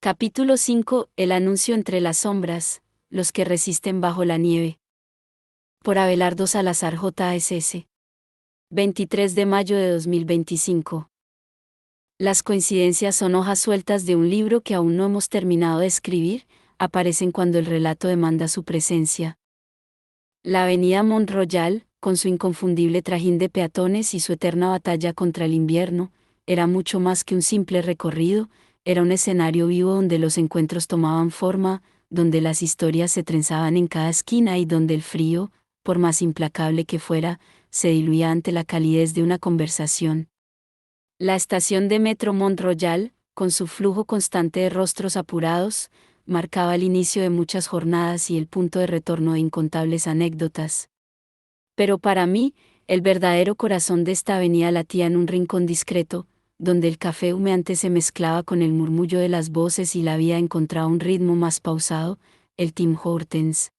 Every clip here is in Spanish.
Capítulo 5. El anuncio entre las sombras, los que resisten bajo la nieve. Por Abelardo Salazar JSS. 23 de mayo de 2025. Las coincidencias son hojas sueltas de un libro que aún no hemos terminado de escribir, aparecen cuando el relato demanda su presencia. La avenida Mont Royal, con su inconfundible trajín de peatones y su eterna batalla contra el invierno, era mucho más que un simple recorrido, era un escenario vivo donde los encuentros tomaban forma, donde las historias se trenzaban en cada esquina y donde el frío, por más implacable que fuera, se diluía ante la calidez de una conversación. La estación de metro Mont Royal, con su flujo constante de rostros apurados, marcaba el inicio de muchas jornadas y el punto de retorno de incontables anécdotas. Pero para mí, el verdadero corazón de esta avenida latía en un rincón discreto, donde el café humeante se mezclaba con el murmullo de las voces y la vida encontraba un ritmo más pausado, el Tim Hortons.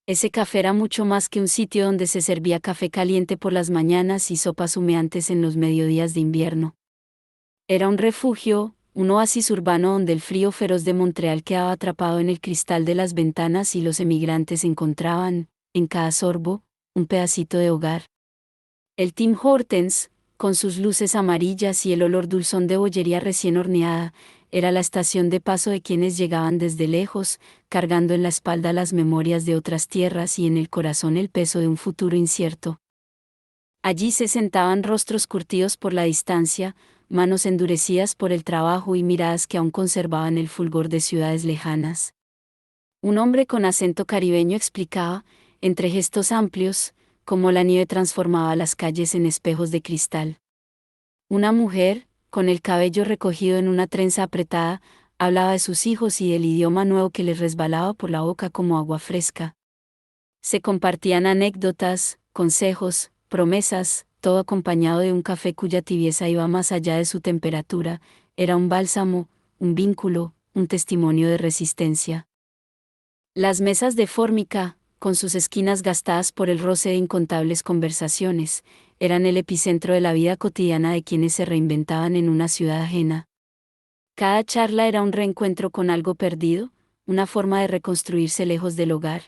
Ese café era mucho más que un sitio donde se servía café caliente por las mañanas y sopas humeantes en los mediodías de invierno. Era un refugio, un oasis urbano donde el frío feroz de Montreal quedaba atrapado en el cristal de las ventanas y los emigrantes encontraban, en cada sorbo, un pedacito de hogar. El Tim Hortons, con sus luces amarillas y el olor dulzón de bollería recién horneada, era la estación de paso de quienes llegaban desde lejos, cargando en la espalda las memorias de otras tierras y en el corazón el peso de un futuro incierto. Allí se sentaban rostros curtidos por la distancia, manos endurecidas por el trabajo y miradas que aún conservaban el fulgor de ciudades lejanas. Un hombre con acento caribeño explicaba, entre gestos amplios, cómo la nieve transformaba las calles en espejos de cristal. Una mujer, con el cabello recogido en una trenza apretada, hablaba de sus hijos y del idioma nuevo que les resbalaba por la boca como agua fresca. Se compartían anécdotas, consejos, promesas, todo acompañado de un café cuya tibieza iba más allá de su temperatura, era un bálsamo, un vínculo, un testimonio de resistencia. Las mesas de fórmica, con sus esquinas gastadas por el roce de incontables conversaciones, eran el epicentro de la vida cotidiana de quienes se reinventaban en una ciudad ajena. Cada charla era un reencuentro con algo perdido, una forma de reconstruirse lejos del hogar.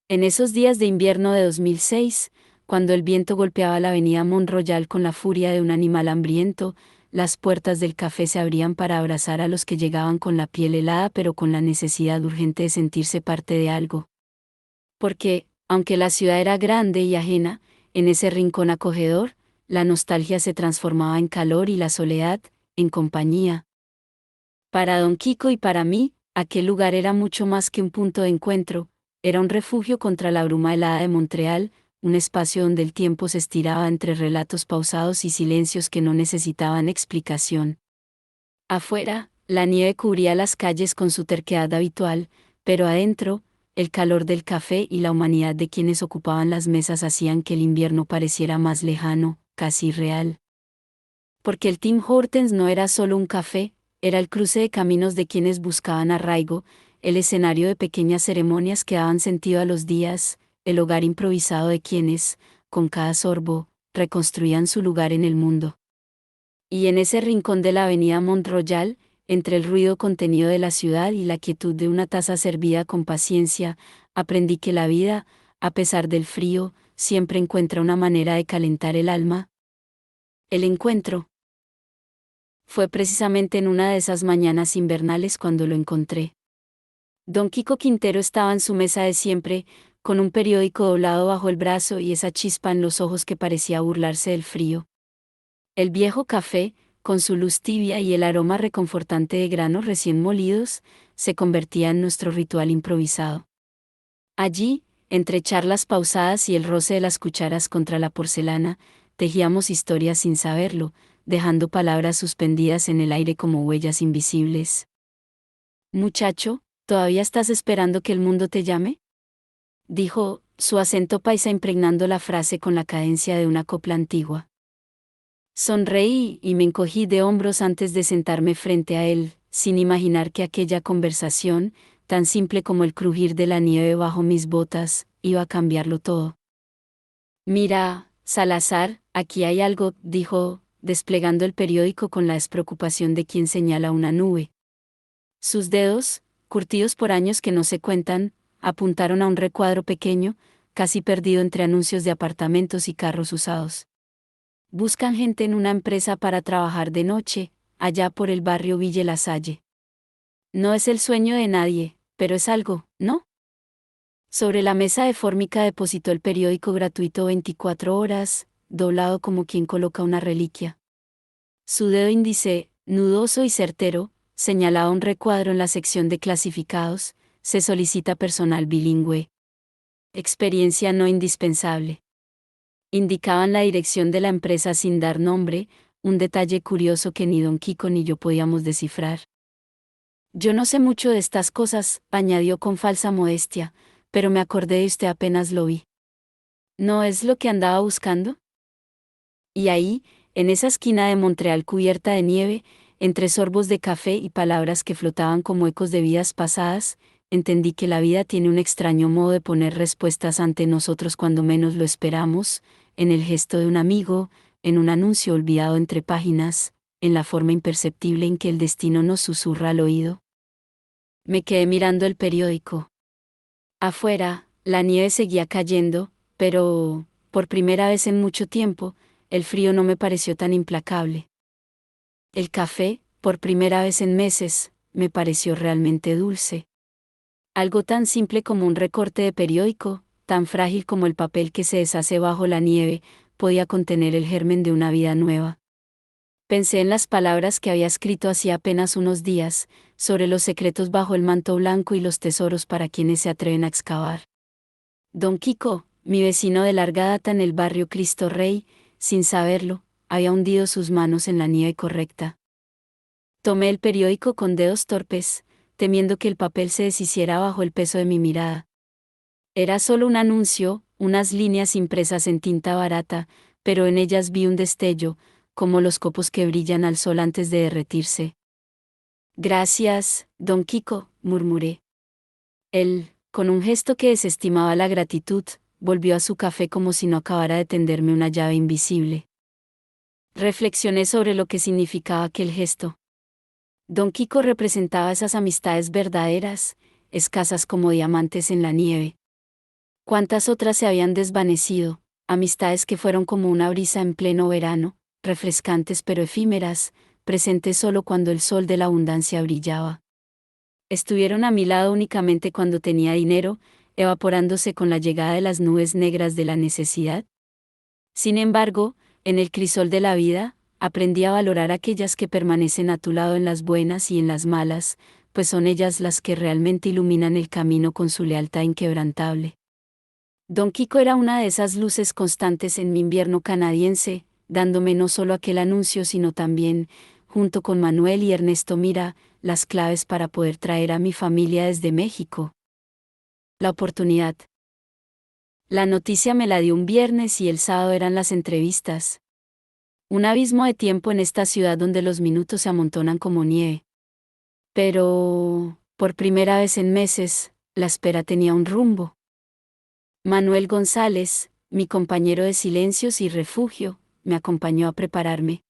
En esos días de invierno de 2006, cuando el viento golpeaba la avenida Mont Royal con la furia de un animal hambriento, las puertas del café se abrían para abrazar a los que llegaban con la piel helada pero con la necesidad urgente de sentirse parte de algo. Porque, aunque la ciudad era grande y ajena, en ese rincón acogedor, la nostalgia se transformaba en calor y la soledad, en compañía. Para Don Quico y para mí, aquel lugar era mucho más que un punto de encuentro, era un refugio contra la bruma helada de Montreal, un espacio donde el tiempo se estiraba entre relatos pausados y silencios que no necesitaban explicación. Afuera, la nieve cubría las calles con su terquedad habitual, pero adentro, el calor del café y la humanidad de quienes ocupaban las mesas hacían que el invierno pareciera más lejano, casi real. Porque el Tim Hortons no era solo un café, era el cruce de caminos de quienes buscaban arraigo, el escenario de pequeñas ceremonias que daban sentido a los días, el hogar improvisado de quienes, con cada sorbo, reconstruían su lugar en el mundo. Y en ese rincón de la avenida Mont Royal, entre el ruido contenido de la ciudad y la quietud de una taza servida con paciencia, aprendí que la vida, a pesar del frío, siempre encuentra una manera de calentar el alma. El encuentro. Fue precisamente en una de esas mañanas invernales cuando lo encontré. Don Quico Quintero estaba en su mesa de siempre, con un periódico doblado bajo el brazo y esa chispa en los ojos que parecía burlarse del frío. El viejo café, con su luz tibia y el aroma reconfortante de granos recién molidos, se convertía en nuestro ritual improvisado. Allí, entre charlas pausadas y el roce de las cucharas contra la porcelana, tejíamos historias sin saberlo, dejando palabras suspendidas en el aire como huellas invisibles. Muchacho, ¿todavía estás esperando que el mundo te llame? Dijo, su acento paisa impregnando la frase con la cadencia de una copla antigua. Sonreí y me encogí de hombros antes de sentarme frente a él, sin imaginar que aquella conversación, tan simple como el crujir de la nieve bajo mis botas, iba a cambiarlo todo. Mira, Salazar, aquí hay algo, dijo, desplegando el periódico con la despreocupación de quien señala una nube. Sus dedos, curtidos por años que no se cuentan, apuntaron a un recuadro pequeño, casi perdido entre anuncios de apartamentos y carros usados. Buscan gente en una empresa para trabajar de noche, allá por el barrio Ville La Salle. No es el sueño de nadie, pero es algo, ¿no? Sobre la mesa de fórmica depositó el periódico gratuito 24 horas, doblado como quien coloca una reliquia. Su dedo índice, nudoso y certero, señalaba un recuadro en la sección de clasificados: se solicita personal bilingüe. Experiencia no indispensable. Indicaban la dirección de la empresa sin dar nombre, un detalle curioso que ni don Quico ni yo podíamos descifrar. Yo no sé mucho de estas cosas, añadió con falsa modestia, pero me acordé de usted apenas lo vi. ¿No es lo que andaba buscando? Y ahí, en esa esquina de Montreal cubierta de nieve, entre sorbos de café y palabras que flotaban como ecos de vidas pasadas, entendí que la vida tiene un extraño modo de poner respuestas ante nosotros cuando menos lo esperamos, en el gesto de un amigo, en un anuncio olvidado entre páginas, en la forma imperceptible en que el destino nos susurra al oído. Me quedé mirando el periódico. Afuera, la nieve seguía cayendo, pero, por primera vez en mucho tiempo, el frío no me pareció tan implacable. El café, por primera vez en meses, me pareció realmente dulce. Algo tan simple como un recorte de periódico, tan frágil como el papel que se deshace bajo la nieve, podía contener el germen de una vida nueva. Pensé en las palabras que había escrito hacía apenas unos días, sobre los secretos bajo el manto blanco y los tesoros para quienes se atreven a excavar. Don Quico, mi vecino de larga data en el barrio Cristo Rey, sin saberlo, había hundido sus manos en la nieve correcta. Tomé el periódico con dedos torpes, temiendo que el papel se deshiciera bajo el peso de mi mirada. Era solo un anuncio, unas líneas impresas en tinta barata, pero en ellas vi un destello, como los copos que brillan al sol antes de derretirse. Gracias, don Quico, murmuré. Él, con un gesto que desestimaba la gratitud, volvió a su café como si no acabara de tenderme una llave invisible. Reflexioné sobre lo que significaba aquel gesto. Don Quico representaba esas amistades verdaderas, escasas como diamantes en la nieve. ¿Cuántas otras se habían desvanecido? Amistades que fueron como una brisa en pleno verano, refrescantes pero efímeras, presentes solo cuando el sol de la abundancia brillaba. Estuvieron a mi lado únicamente cuando tenía dinero, evaporándose con la llegada de las nubes negras de la necesidad. Sin embargo, en el crisol de la vida, aprendí a valorar aquellas que permanecen a tu lado en las buenas y en las malas, pues son ellas las que realmente iluminan el camino con su lealtad inquebrantable. Don Quico era una de esas luces constantes en mi invierno canadiense, dándome no solo aquel anuncio sino también, junto con Manuel y Ernesto Mira, las claves para poder traer a mi familia desde México. La oportunidad. La noticia me la dio un viernes y el sábado eran las entrevistas. Un abismo de tiempo en esta ciudad donde los minutos se amontonan como nieve. Pero, por primera vez en meses, la espera tenía un rumbo. Manuel González, mi compañero de silencios y refugio, me acompañó a prepararme.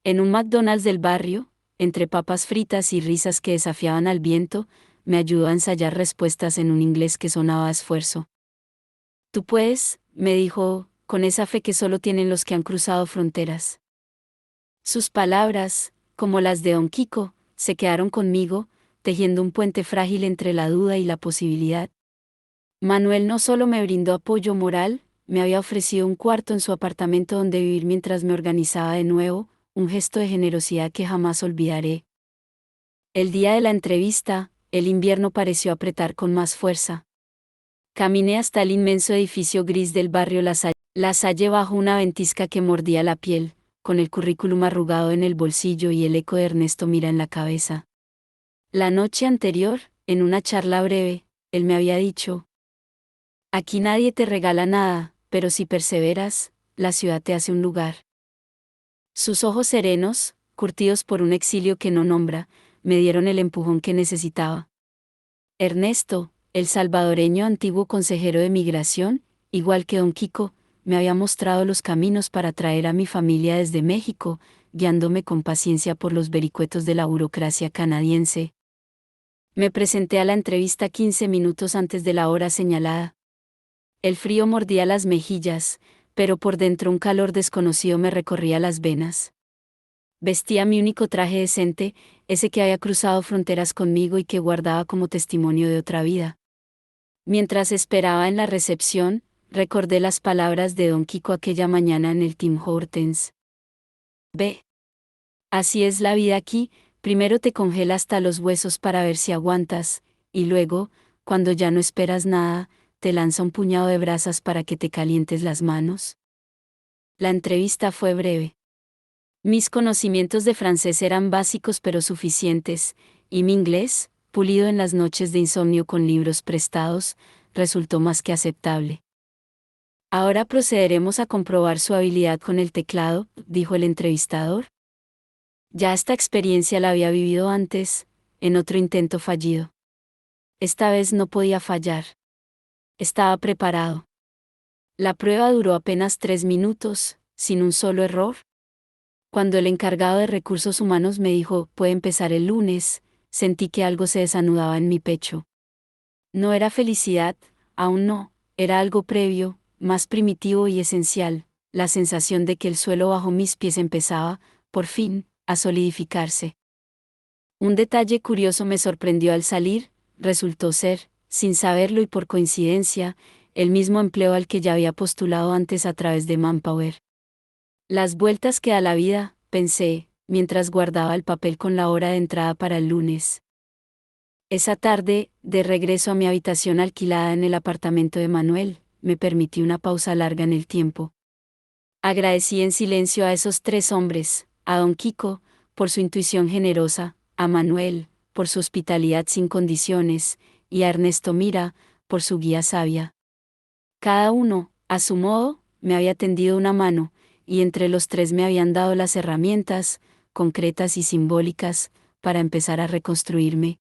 En un McDonald's del barrio, entre papas fritas y risas que desafiaban al viento, me ayudó a ensayar respuestas en un inglés que sonaba a esfuerzo. Tú puedes, me dijo, con esa fe que solo tienen los que han cruzado fronteras. Sus palabras, como las de don Quico, se quedaron conmigo, tejiendo un puente frágil entre la duda y la posibilidad. Manuel no solo me brindó apoyo moral, me había ofrecido un cuarto en su apartamento donde vivir mientras me organizaba de nuevo, un gesto de generosidad que jamás olvidaré. El día de la entrevista, el invierno pareció apretar con más fuerza. Caminé hasta el inmenso edificio gris del barrio La Salle bajo una ventisca que mordía la piel, con el currículum arrugado en el bolsillo y el eco de Ernesto Mira en la cabeza. La noche anterior, en una charla breve, él me había dicho: aquí nadie te regala nada, pero si perseveras, la ciudad te hace un lugar. Sus ojos serenos, curtidos por un exilio que no nombra, me dieron el empujón que necesitaba. Ernesto, el salvadoreño antiguo consejero de migración, igual que don Quico, me había mostrado los caminos para traer a mi familia desde México, guiándome con paciencia por los vericuetos de la burocracia canadiense. Me presenté a la entrevista 15 minutos antes de la hora señalada. El frío mordía las mejillas, pero por dentro un calor desconocido me recorría las venas. Vestía mi único traje decente, ese que había cruzado fronteras conmigo y que guardaba como testimonio de otra vida. Mientras esperaba en la recepción, recordé las palabras de Don Kiko aquella mañana en el Tim Hortons. Ve. Así es la vida aquí, primero te congela hasta los huesos para ver si aguantas, y luego, cuando ya no esperas nada, te lanza un puñado de brasas para que te calientes las manos. La entrevista fue breve. Mis conocimientos de francés eran básicos pero suficientes, y mi inglés, pulido en las noches de insomnio con libros prestados, resultó más que aceptable. Ahora procederemos a comprobar su habilidad con el teclado, dijo el entrevistador. Ya esta experiencia la había vivido antes, en otro intento fallido. Esta vez no podía fallar. Estaba preparado. La prueba duró apenas 3 minutos, sin un solo error. Cuando el encargado de recursos humanos me dijo, puede empezar el lunes, sentí que algo se desanudaba en mi pecho. No era felicidad, aún no, era algo previo, más primitivo y esencial, la sensación de que el suelo bajo mis pies empezaba, por fin, a solidificarse. Un detalle curioso me sorprendió al salir, resultó ser, sin saberlo y por coincidencia, el mismo empleo al que ya había postulado antes a través de Manpower. Las vueltas que da la vida, pensé, mientras guardaba el papel con la hora de entrada para el lunes. Esa tarde, de regreso a mi habitación alquilada en el apartamento de Manuel, me permití una pausa larga en el tiempo. Agradecí en silencio a esos 3 hombres, a Don Kiko, por su intuición generosa, a Manuel, por su hospitalidad sin condiciones, y a Ernesto Mira, por su guía sabia. Cada uno, a su modo, me había tendido una mano, y entre los 3 me habían dado las herramientas, concretas y simbólicas, para empezar a reconstruirme.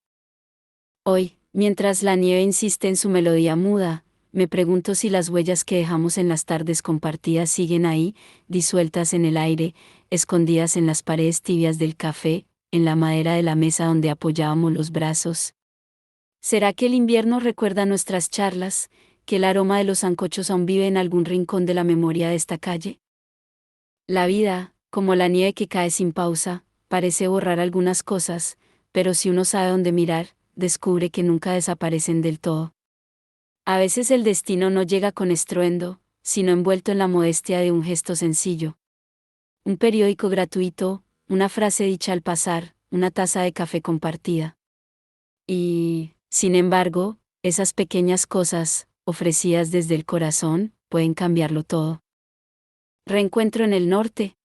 Hoy, mientras la nieve insiste en su melodía muda, me pregunto si las huellas que dejamos en las tardes compartidas siguen ahí, disueltas en el aire, escondidas en las paredes tibias del café, en la madera de la mesa donde apoyábamos los brazos. ¿Será que el invierno recuerda nuestras charlas, que el aroma de los sancochos aún vive en algún rincón de la memoria de esta calle? La vida, como la nieve que cae sin pausa, parece borrar algunas cosas, pero si uno sabe dónde mirar, descubre que nunca desaparecen del todo. A veces el destino no llega con estruendo, sino envuelto en la modestia de un gesto sencillo. Un periódico gratuito, una frase dicha al pasar, una taza de café compartida. Y, sin embargo, esas pequeñas cosas, ofrecidas desde el corazón, pueden cambiarlo todo. Reencuentro en el norte.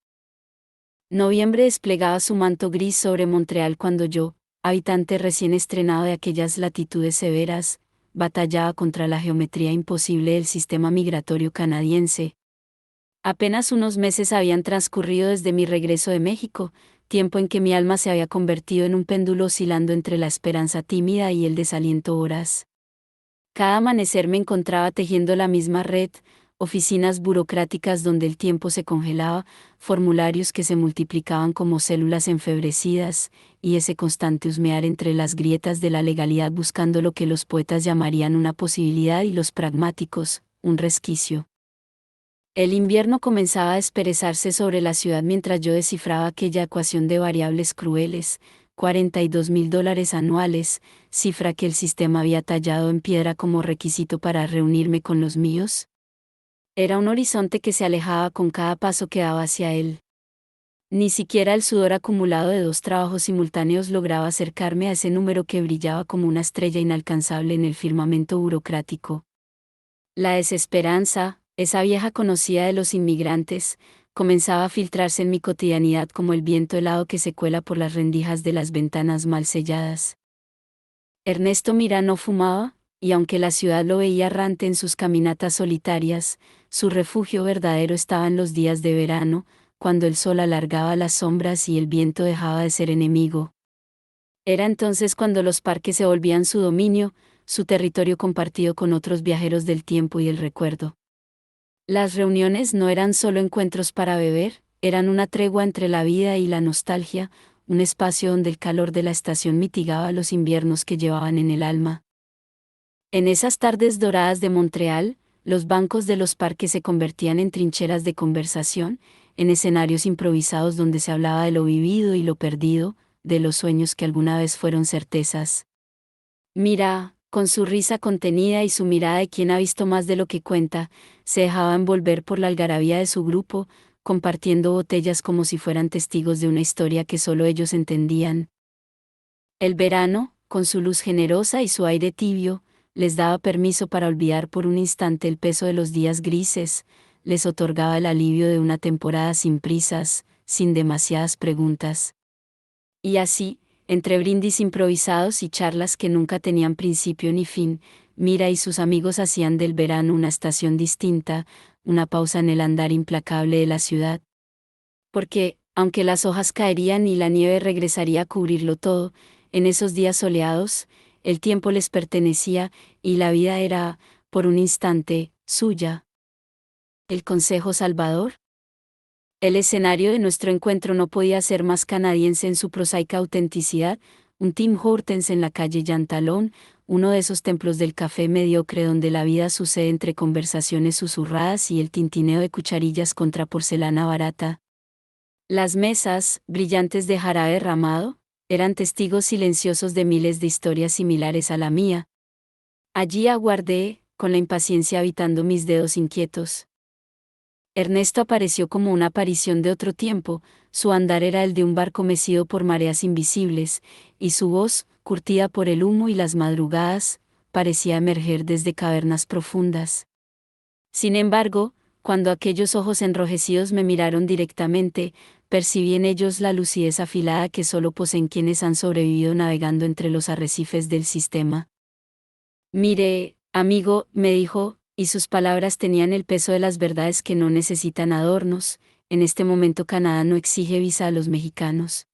Noviembre desplegaba su manto gris sobre Montreal cuando yo, habitante recién estrenado de aquellas latitudes severas, batallaba contra la geometría imposible del sistema migratorio canadiense. Apenas unos meses habían transcurrido desde mi regreso de México, tiempo en que mi alma se había convertido en un péndulo oscilando entre la esperanza tímida y el desaliento voraz. Cada amanecer me encontraba tejiendo la misma red, oficinas burocráticas donde el tiempo se congelaba, formularios que se multiplicaban como células enfebrecidas, y ese constante husmear entre las grietas de la legalidad buscando lo que los poetas llamarían una posibilidad y los pragmáticos, un resquicio. El invierno comenzaba a desperezarse sobre la ciudad mientras yo descifraba aquella ecuación de variables crueles, $42,000 anuales, cifra que el sistema había tallado en piedra como requisito para reunirme con los míos. Era un horizonte que se alejaba con cada paso que daba hacia él. Ni siquiera el sudor acumulado de 2 trabajos simultáneos lograba acercarme a ese número que brillaba como una estrella inalcanzable en el firmamento burocrático. La desesperanza, esa vieja conocida de los inmigrantes, comenzaba a filtrarse en mi cotidianidad como el viento helado que se cuela por las rendijas de las ventanas mal selladas. Ernesto Mira no fumaba, y aunque la ciudad lo veía errante en sus caminatas solitarias, su refugio verdadero estaba en los días de verano, cuando el sol alargaba las sombras y el viento dejaba de ser enemigo. Era entonces cuando los parques se volvían su dominio, su territorio compartido con otros viajeros del tiempo y el recuerdo. Las reuniones no eran solo encuentros para beber, eran una tregua entre la vida y la nostalgia, un espacio donde el calor de la estación mitigaba los inviernos que llevaban en el alma. En esas tardes doradas de Montreal, los bancos de los parques se convertían en trincheras de conversación, en escenarios improvisados donde se hablaba de lo vivido y lo perdido, de los sueños que alguna vez fueron certezas. Mira, con su risa contenida y su mirada de quien ha visto más de lo que cuenta, se dejaba envolver por la algarabía de su grupo, compartiendo botellas como si fueran testigos de una historia que solo ellos entendían. El verano, con su luz generosa y su aire tibio, les daba permiso para olvidar por un instante el peso de los días grises, les otorgaba el alivio de una temporada sin prisas, sin demasiadas preguntas. Y así, entre brindis improvisados y charlas que nunca tenían principio ni fin, Mira y sus amigos hacían del verano una estación distinta, una pausa en el andar implacable de la ciudad. Porque, aunque las hojas caerían y la nieve regresaría a cubrirlo todo, en esos días soleados, el tiempo les pertenecía, y la vida era, por un instante, suya. ¿El Consejo Salvador? El escenario de nuestro encuentro no podía ser más canadiense en su prosaica autenticidad, un Tim Hortons en la calle Yantalón, uno de esos templos del café mediocre donde la vida sucede entre conversaciones susurradas y el tintineo de cucharillas contra porcelana barata. Las mesas, brillantes de jarabe derramado, eran testigos silenciosos de miles de historias similares a la mía. Allí aguardé, con la impaciencia habitando mis dedos inquietos. Ernesto apareció como una aparición de otro tiempo, su andar era el de un barco mecido por mareas invisibles, y su voz, curtida por el humo y las madrugadas, parecía emerger desde cavernas profundas. Sin embargo, cuando aquellos ojos enrojecidos me miraron directamente, percibí en ellos la lucidez afilada que solo poseen quienes han sobrevivido navegando entre los arrecifes del sistema. Mire, amigo, me dijo, y sus palabras tenían el peso de las verdades que no necesitan adornos. En este momento Canadá no exige visa a los mexicanos.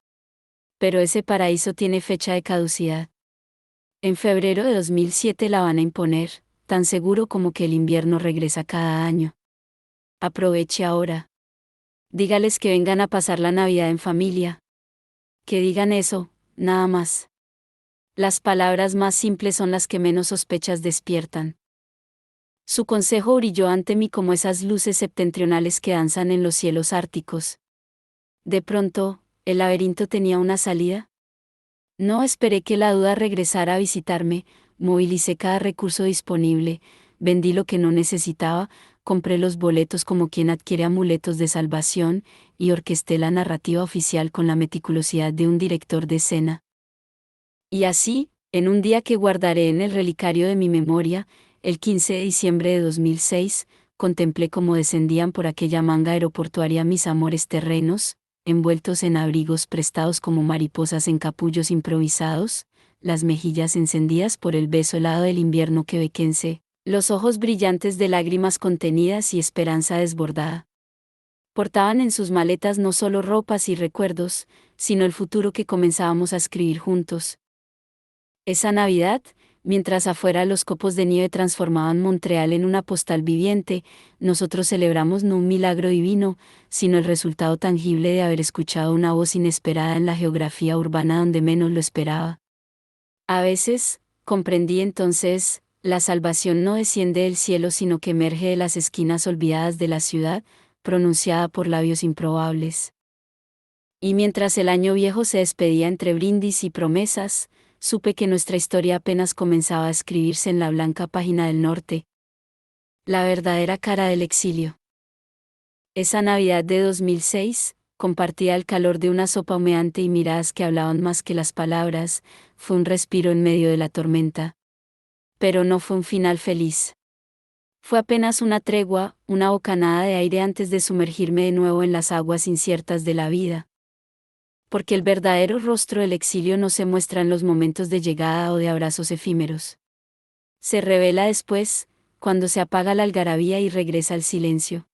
Pero ese paraíso tiene fecha de caducidad. En febrero de 2007 la van a imponer, tan seguro como que el invierno regresa cada año. Aproveche ahora. Dígales que vengan a pasar la Navidad en familia. Que digan eso, nada más. Las palabras más simples son las que menos sospechas despiertan. Su consejo brilló ante mí como esas luces septentrionales que danzan en los cielos árticos. De pronto, ¿el laberinto tenía una salida? No esperé que la duda regresara a visitarme, movilicé cada recurso disponible, vendí lo que no necesitaba, compré los boletos como quien adquiere amuletos de salvación, y orquesté la narrativa oficial con la meticulosidad de un director de escena. Y así, en un día que guardaré en el relicario de mi memoria, el 15 de diciembre de 2006, contemplé cómo descendían por aquella manga aeroportuaria mis amores terrenos, envueltos en abrigos prestados como mariposas en capullos improvisados, las mejillas encendidas por el beso helado del invierno quebequense, los ojos brillantes de lágrimas contenidas y esperanza desbordada. Portaban en sus maletas no solo ropas y recuerdos, sino el futuro que comenzábamos a escribir juntos. Esa Navidad, mientras afuera los copos de nieve transformaban Montreal en una postal viviente, nosotros celebramos no un milagro divino, sino el resultado tangible de haber escuchado una voz inesperada en la geografía urbana donde menos lo esperaba. A veces, comprendí entonces, la salvación no desciende del cielo sino que emerge de las esquinas olvidadas de la ciudad, pronunciada por labios improbables. Y mientras el año viejo se despedía entre brindis y promesas, supe que nuestra historia apenas comenzaba a escribirse en la blanca página del norte. La verdadera cara del exilio. Esa Navidad de 2006, compartía el calor de una sopa humeante y miradas que hablaban más que las palabras, fue un respiro en medio de la tormenta. Pero no fue un final feliz. Fue apenas una tregua, una bocanada de aire antes de sumergirme de nuevo en las aguas inciertas de la vida. Porque el verdadero rostro del exilio no se muestra en los momentos de llegada o de abrazos efímeros. Se revela después, cuando se apaga la algarabía y regresa el silencio.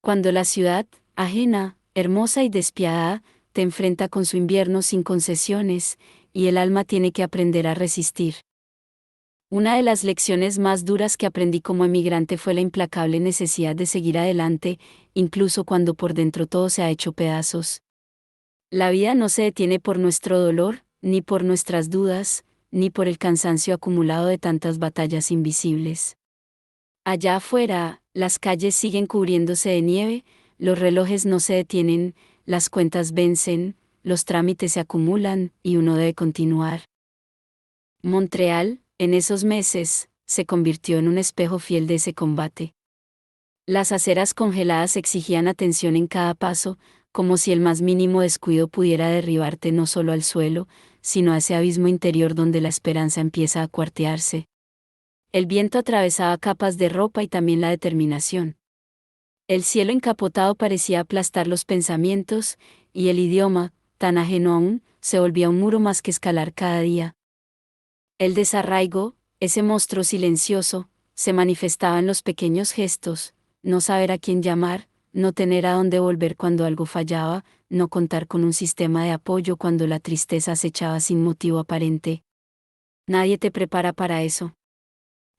Cuando la ciudad, ajena, hermosa y despiadada, te enfrenta con su invierno sin concesiones, y el alma tiene que aprender a resistir. Una de las lecciones más duras que aprendí como emigrante fue la implacable necesidad de seguir adelante, incluso cuando por dentro todo se ha hecho pedazos. La vida no se detiene por nuestro dolor, ni por nuestras dudas, ni por el cansancio acumulado de tantas batallas invisibles. Allá afuera, las calles siguen cubriéndose de nieve, los relojes no se detienen, las cuentas vencen, los trámites se acumulan, y uno debe continuar. Montreal, en esos meses, se convirtió en un espejo fiel de ese combate. Las aceras congeladas exigían atención en cada paso, como si el más mínimo descuido pudiera derribarte no solo al suelo, sino a ese abismo interior donde la esperanza empieza a cuartearse. El viento atravesaba capas de ropa y también la determinación. El cielo encapotado parecía aplastar los pensamientos, y el idioma, tan ajeno aún, se volvía un muro más que escalar cada día. El desarraigo, ese monstruo silencioso, se manifestaba en los pequeños gestos: no saber a quién llamar, no tener a dónde volver cuando algo fallaba, no contar con un sistema de apoyo cuando la tristeza acechaba sin motivo aparente. Nadie te prepara para eso.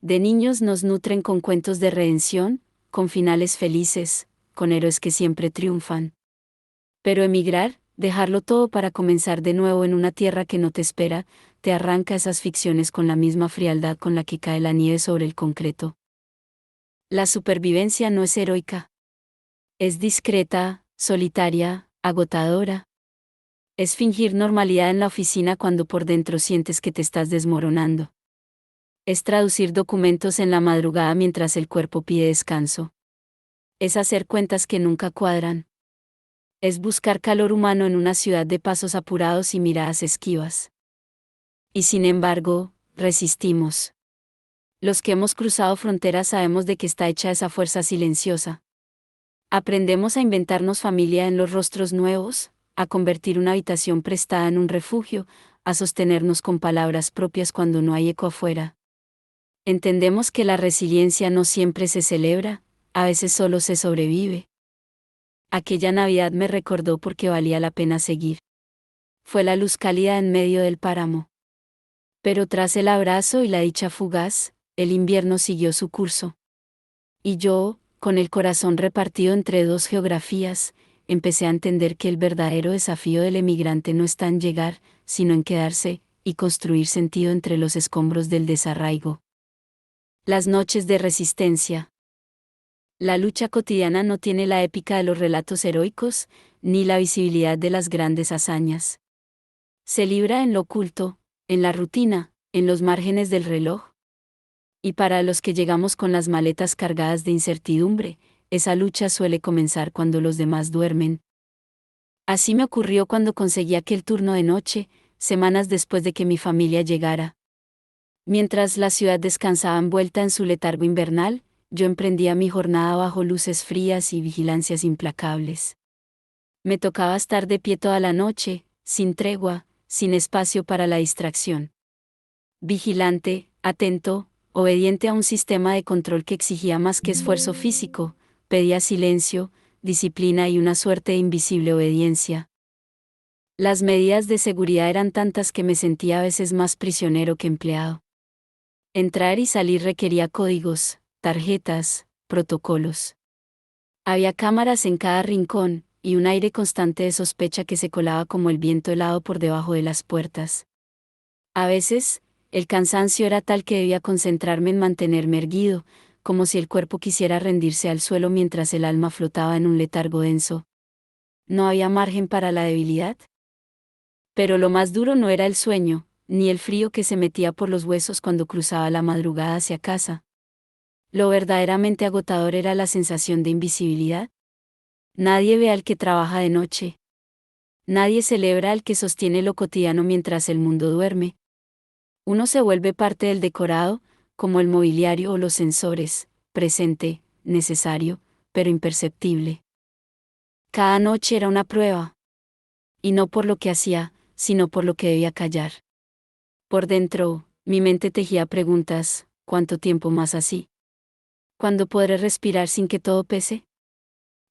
De niños nos nutren con cuentos de redención, con finales felices, con héroes que siempre triunfan. Pero emigrar, dejarlo todo para comenzar de nuevo en una tierra que no te espera, te arranca esas ficciones con la misma frialdad con la que cae la nieve sobre el concreto. La supervivencia no es heroica. Es discreta, solitaria, agotadora. Es fingir normalidad en la oficina cuando por dentro sientes que te estás desmoronando. Es traducir documentos en la madrugada mientras el cuerpo pide descanso. Es hacer cuentas que nunca cuadran. Es buscar calor humano en una ciudad de pasos apurados y miradas esquivas. Y sin embargo, resistimos. Los que hemos cruzado fronteras sabemos de qué está hecha esa fuerza silenciosa. Aprendemos a inventarnos familia en los rostros nuevos, a convertir una habitación prestada en un refugio, a sostenernos con palabras propias cuando no hay eco afuera. Entendemos que la resiliencia no siempre se celebra, a veces solo se sobrevive. Aquella Navidad me recordó por qué valía la pena seguir. Fue la luz cálida en medio del páramo. Pero tras el abrazo y la dicha fugaz, el invierno siguió su curso. Y yo, con el corazón repartido entre dos geografías, empecé a entender que el verdadero desafío del emigrante no está en llegar, sino en quedarse, y construir sentido entre los escombros del desarraigo. Las noches de resistencia. La lucha cotidiana no tiene la épica de los relatos heroicos, ni la visibilidad de las grandes hazañas. Se libra en lo oculto, en la rutina, en los márgenes del reloj. Y para los que llegamos con las maletas cargadas de incertidumbre, esa lucha suele comenzar cuando los demás duermen. Así me ocurrió cuando conseguí aquel turno de noche, semanas después de que mi familia llegara. Mientras la ciudad descansaba envuelta en su letargo invernal, yo emprendía mi jornada bajo luces frías y vigilancias implacables. Me tocaba estar de pie toda la noche, sin tregua, sin espacio para la distracción. Vigilante, atento, obediente a un sistema de control que exigía más que esfuerzo físico, pedía silencio, disciplina y una suerte de invisible obediencia. Las medidas de seguridad eran tantas que me sentía a veces más prisionero que empleado. Entrar y salir requería códigos, tarjetas, protocolos. Había cámaras en cada rincón, y un aire constante de sospecha que se colaba como el viento helado por debajo de las puertas. A veces, el cansancio era tal que debía concentrarme en mantenerme erguido, como si el cuerpo quisiera rendirse al suelo mientras el alma flotaba en un letargo denso. ¿No había margen para la debilidad? Pero lo más duro no era el sueño, ni el frío que se metía por los huesos cuando cruzaba la madrugada hacia casa. Lo verdaderamente agotador era la sensación de invisibilidad. Nadie ve al que trabaja de noche. Nadie celebra al que sostiene lo cotidiano mientras el mundo duerme. Uno se vuelve parte del decorado, como el mobiliario o los sensores, presente, necesario, pero imperceptible. Cada noche era una prueba. Y no por lo que hacía, sino por lo que debía callar. Por dentro, mi mente tejía preguntas: ¿cuánto tiempo más así? ¿Cuándo podré respirar sin que todo pese?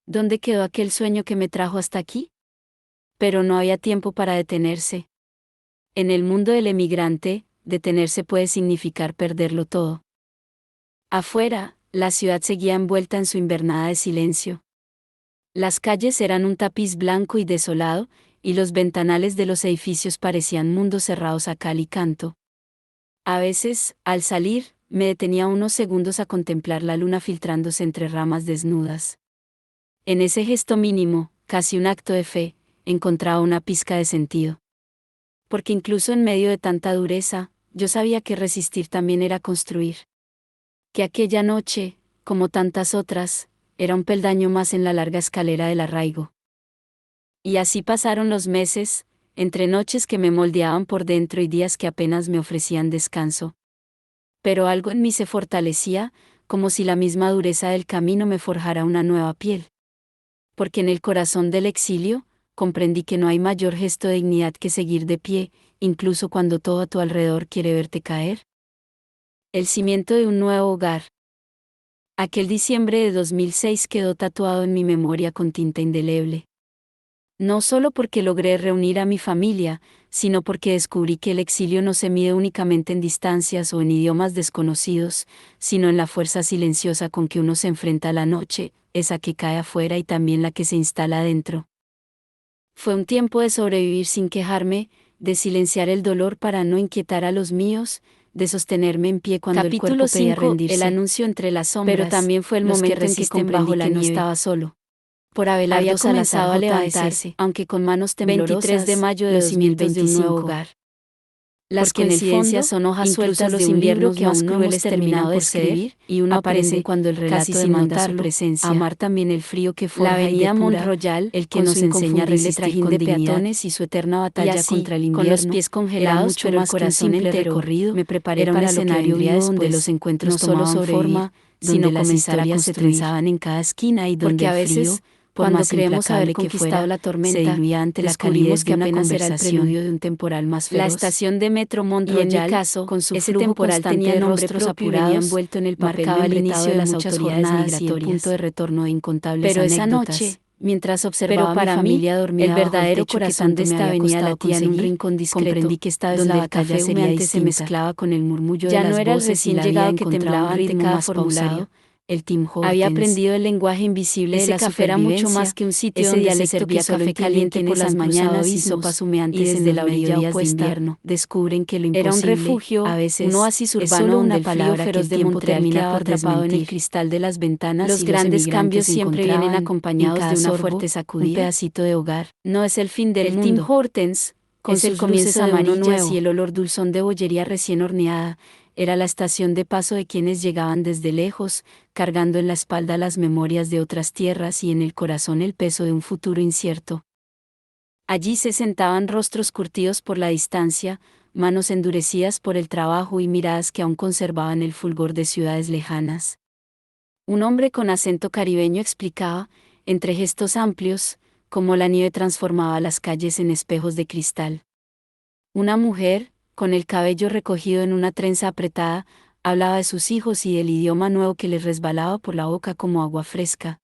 ¿Dónde quedó aquel sueño que me trajo hasta aquí? Pero no había tiempo para detenerse. En el mundo del emigrante, detenerse puede significar perderlo todo. Afuera, la ciudad seguía envuelta en su invernada de silencio. Las calles eran un tapiz blanco y desolado, y los ventanales de los edificios parecían mundos cerrados a cal y canto. A veces, al salir, me detenía unos segundos a contemplar la luna filtrándose entre ramas desnudas. En ese gesto mínimo, casi un acto de fe, encontraba una pizca de sentido. Porque incluso en medio de tanta dureza, yo sabía que resistir también era construir. Que aquella noche, como tantas otras, era un peldaño más en la larga escalera del arraigo. Y así pasaron los meses, entre noches que me moldeaban por dentro y días que apenas me ofrecían descanso. Pero algo en mí se fortalecía, como si la misma dureza del camino me forjara una nueva piel. Porque en el corazón del exilio, comprendí que no hay mayor gesto de dignidad que seguir de pie, incluso cuando todo a tu alrededor quiere verte caer. El cimiento de un nuevo hogar. Aquel diciembre de 2006 quedó tatuado en mi memoria con tinta indeleble. No solo porque logré reunir a mi familia, sino porque descubrí que el exilio no se mide únicamente en distancias o en idiomas desconocidos, sino en la fuerza silenciosa con que uno se enfrenta a la noche, esa que cae afuera y también la que se instala adentro. Fue un tiempo de sobrevivir sin quejarme, de silenciar el dolor para no inquietar a los míos, de sostenerme en pie cuando el cuerpo pedía rendirse. El anuncio entre las sombras, pero también fue el momento en que comprendí que no estaba solo. Por Abelardo Salazar a levantarse, aunque con manos temblorosas, 23 de mayo de 2025. Las coincidencias son hojas sueltas de un libro que aún no hemos terminado de escribir, y uno aparece cuando el relato demanda su presencia. Amar también el frío que forja la avenida Mont Royal, el que nos enseña a resistir con de peatones y su eterna batalla contra el invierno, con los pies congelados, mucho más que un simple recorrido, me preparé para un escenario vivo donde los encuentros no solo sobre forma, sino las historias se trenzaban en cada esquina y donde a veces, cuando creemos haber conquistado la tormenta, se diluía ante la calidez que apenas era el preludio de un temporal más feroz. La estación de metro Mont Royal, en mi caso, con su ese temporal tenía nombre propio y venía envuelto en el papel marcaba el inicio de las muchas jornadas y el punto de retorno de incontables anécdotas. Pero esa noche, mientras observaba a mi familia dormida, el verdadero corazón de esta avenida latía en un rincón discreto, comprendí que esta vez la batalla sería distinta. Se mezclaba con el murmullo de las voces, ya no era el recién llegado que temblaba ante cada formulario. El Tim Hortons había aprendido el lenguaje invisible de la supervivencia. Era mucho más que un sitio donde se servía café caliente por las mañanas y sopas humeantes y desde la orilla opuesta de invierno. Descubren que lo imposible, era un refugio, a veces, un oasis urbano donde el frío feroz de Montreal quedaba atrapado en el cristal de las ventanas. Los grandes cambios siempre vienen acompañados de una fuerte sacudida, un pedacito de hogar. No es el fin del mundo. El Tim Hortons, con sus luces amarillas y el olor dulzón de bollería recién horneada, era la estación de paso de quienes llegaban desde lejos, cargando en la espalda las memorias de otras tierras y en el corazón el peso de un futuro incierto. Allí se sentaban rostros curtidos por la distancia, manos endurecidas por el trabajo y miradas que aún conservaban el fulgor de ciudades lejanas. Un hombre con acento caribeño explicaba, entre gestos amplios, cómo la nieve transformaba las calles en espejos de cristal. Una mujer, con el cabello recogido en una trenza apretada, hablaba de sus hijos y del idioma nuevo que les resbalaba por la boca como agua fresca.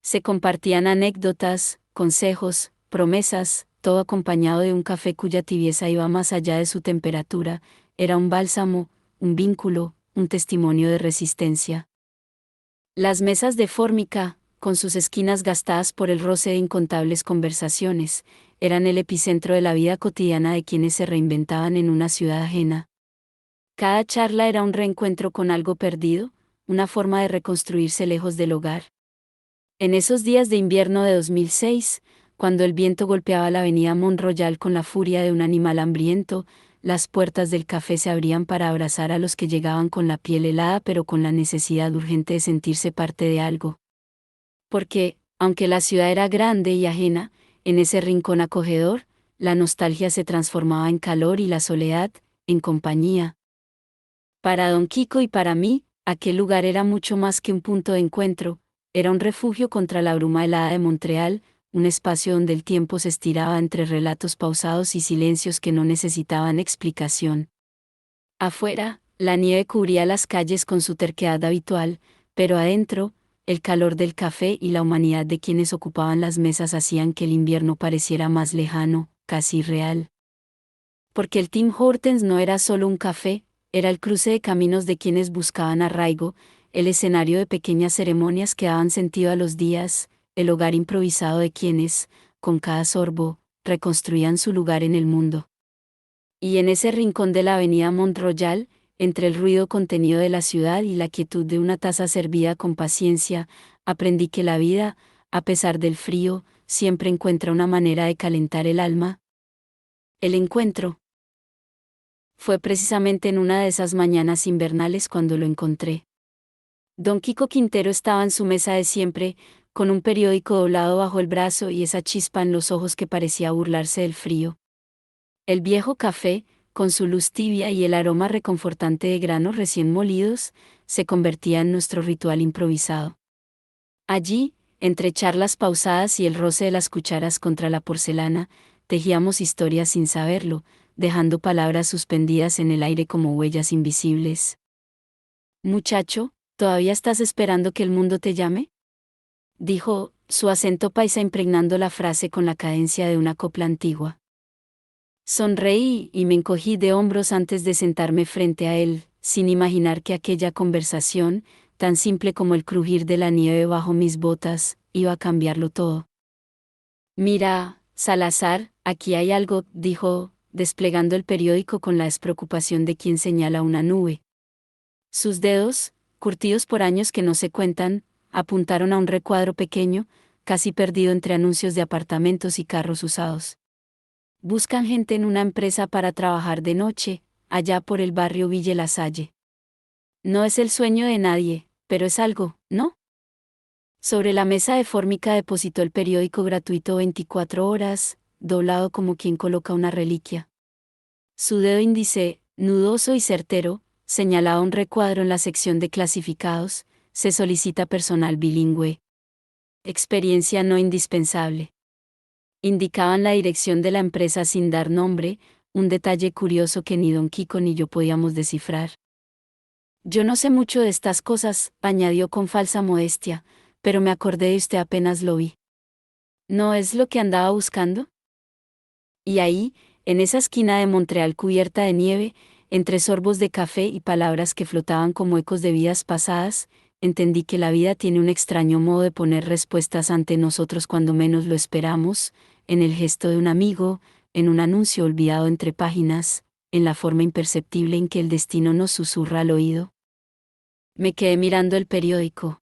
Se compartían anécdotas, consejos, promesas, todo acompañado de un café cuya tibieza iba más allá de su temperatura, era un bálsamo, un vínculo, un testimonio de resistencia. Las mesas de fórmica, con sus esquinas gastadas por el roce de incontables conversaciones, eran el epicentro de la vida cotidiana de quienes se reinventaban en una ciudad ajena. Cada charla era un reencuentro con algo perdido, una forma de reconstruirse lejos del hogar. En esos días de invierno de 2006, cuando el viento golpeaba la avenida Mont Royal con la furia de un animal hambriento, las puertas del café se abrían para abrazar a los que llegaban con la piel helada pero con la necesidad urgente de sentirse parte de algo. Porque, aunque la ciudad era grande y ajena, en ese rincón acogedor, la nostalgia se transformaba en calor y la soledad, en compañía. Para Don Quico y para mí, aquel lugar era mucho más que un punto de encuentro, era un refugio contra la bruma helada de Montreal, un espacio donde el tiempo se estiraba entre relatos pausados y silencios que no necesitaban explicación. Afuera, la nieve cubría las calles con su terquedad habitual, pero adentro, el calor del café y la humanidad de quienes ocupaban las mesas hacían que el invierno pareciera más lejano, casi irreal. Porque el Tim Hortons no era solo un café, era el cruce de caminos de quienes buscaban arraigo, el escenario de pequeñas ceremonias que daban sentido a los días, el hogar improvisado de quienes, con cada sorbo, reconstruían su lugar en el mundo. Y en ese rincón de la avenida Mont Royal, entre el ruido contenido de la ciudad y la quietud de una taza servida con paciencia, aprendí que la vida, a pesar del frío, siempre encuentra una manera de calentar el alma. El encuentro fue precisamente en una de esas mañanas invernales cuando lo encontré. Don Quico Quintero estaba en su mesa de siempre, con un periódico doblado bajo el brazo y esa chispa en los ojos que parecía burlarse del frío. El viejo café, con su luz tibia y el aroma reconfortante de granos recién molidos, se convertía en nuestro ritual improvisado. Allí, entre charlas pausadas y el roce de las cucharas contra la porcelana, tejíamos historias sin saberlo, dejando palabras suspendidas en el aire como huellas invisibles. Muchacho, ¿todavía estás esperando que el mundo te llame?, dijo, su acento paisa impregnando la frase con la cadencia de una copla antigua. Sonreí y me encogí de hombros antes de sentarme frente a él, sin imaginar que aquella conversación, tan simple como el crujir de la nieve bajo mis botas, iba a cambiarlo todo. Mira, Salazar, aquí hay algo, dijo, desplegando el periódico con la despreocupación de quien señala una nube. Sus dedos, curtidos por años que no se cuentan, apuntaron a un recuadro pequeño, casi perdido entre anuncios de apartamentos y carros usados. Buscan gente en una empresa para trabajar de noche, allá por el barrio Ville La Salle. No es el sueño de nadie, pero es algo, ¿no? Sobre la mesa de fórmica depositó el periódico gratuito 24 horas, doblado como quien coloca una reliquia. Su dedo índice, nudoso y certero, señalaba un recuadro en la sección de clasificados: se solicita personal bilingüe. Experiencia no indispensable. Indicaban la dirección de la empresa sin dar nombre, un detalle curioso que ni don Quico ni yo podíamos descifrar. Yo no sé mucho de estas cosas, añadió con falsa modestia, pero me acordé de usted apenas lo vi. ¿No es lo que andaba buscando? Y ahí, en esa esquina de Montreal cubierta de nieve, entre sorbos de café y palabras que flotaban como ecos de vidas pasadas, entendí que la vida tiene un extraño modo de poner respuestas ante nosotros cuando menos lo esperamos, en el gesto de un amigo, en un anuncio olvidado entre páginas, en la forma imperceptible en que el destino nos susurra al oído. Me quedé mirando el periódico.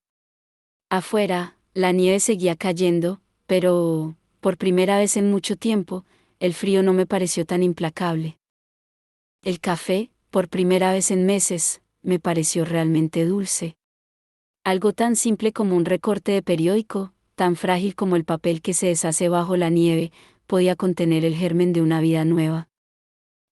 Afuera, la nieve seguía cayendo, pero, por primera vez en mucho tiempo, el frío no me pareció tan implacable. El café, por primera vez en meses, me pareció realmente dulce. Algo tan simple como un recorte de periódico, tan frágil como el papel que se deshace bajo la nieve, podía contener el germen de una vida nueva.